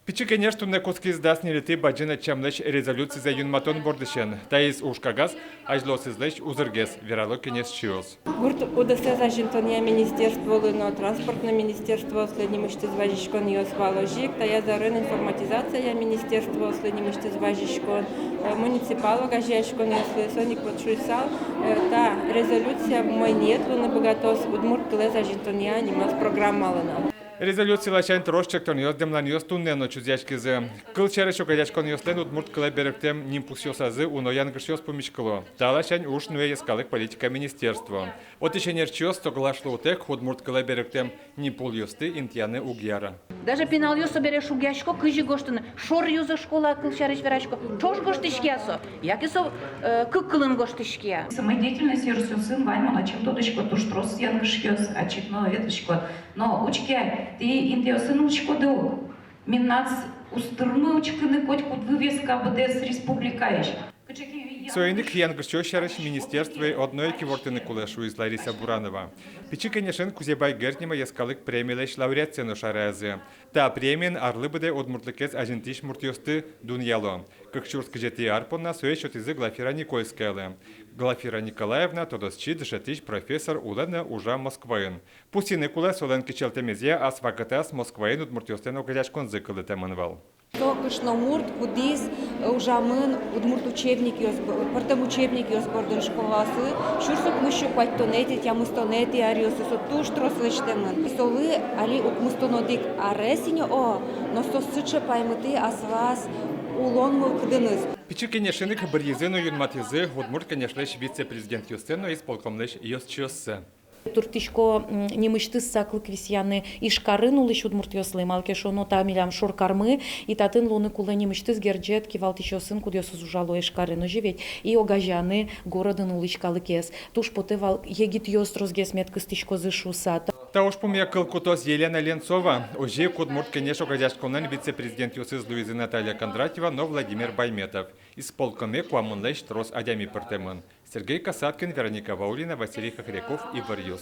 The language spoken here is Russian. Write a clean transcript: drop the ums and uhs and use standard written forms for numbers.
Пичи, конечно, на куски сдасни леты баджина чамлеш резолюции за юнматон бордышен. Таис ушкагаз, ажлос излеш узыргес, верало кенес чиос. Гурт УДС зажинтония министерство лыно транспортное министерство следним иште зважишкон йос валожик, тая зарын информатизация министерство следним иште зважишкон муниципало гажешкон йос соник подшуйсал, та резолюция мой нет лыно богатос удмурт кле зажинтония нимас программа лыно. Резолюция лачайн трошчек тон йос демлан йос туннено чузячки зе. Кыл черешо гадячкон йос лен удмурт кле беректем нимпусьоса зе уноян гршьос помичкало. Та лачайн уж нуе ескалык политика министерство. От еще нерчьос соглашло утек удмурт кле беректем нимпул йосты интьяны угьяра. Даже пенал юсо береш угяшко, кыжи гоштын, шор юзо школа кылчарыш верачко, чош гоштышкиасо, якисо кыккылын гоштышкия. Самодеятельность сын ваймана, чем тодочко, туш трос янгышкиос, а чипно веточко. Но учке, ты индиосын учко дeu, минац устырмы учкыны коть куд вывеска БДС республикаиш. Соиник янгырчо шарыш министерство одной кивортыны кулешу из Лариса Буранова. Пичи, конечно, кузебай гертнима ескалык премиялеш лауреатсену шаразы. Та премиен арлы быде одмуртлыкез ажентиш муртьосты дуньяло. Как чурск жети арпонна соечот изы Глафира Никольская. Глафира Николаевна тодосчи дышатиш профессор улена ужа Москваин. Пустины кулес олен кичелтемезе ас вакатас Москваин удмуртьостен огряшкон зыкылы теманвал. Токышно мурт, кудис, ужамын, удмурт учебник, портем учебник, бордын школасы, шурсук мышу пайтонети, тямыстонети, ариосусу туш трослыштемын. Солы, али укмустонодик аресине, но сосыча паймыты асвас улон мылкыдыныз. Пичи, конечно, бір езыну юнматизы, удмурт, конечно, вице-президент Юстену исполкомлеш Йосчиоссе. Туртишко немышты саклык висяны ишкарын улыш удмуртьослы малкешо нота милям шоркармы и татын луны кулы немышты сгерджет кивалтишосын кудёсыз ужало ишкарын живеть и огажаны городын улышкалыкес туш потевал егит ёс розгесмет кыстишко зышуса. Та уж помякал кутос Елена Ленцова, уже кудмурт, конечно, гадяшконен вице-президент Юсыз Луизы Наталья Кондратьева, но Владимир Байметов. Исполкоме куамунлеш трос адями пертемон. Сергей Касаткин, Вероника Ваулина, Василий Хохряков и Варьюс.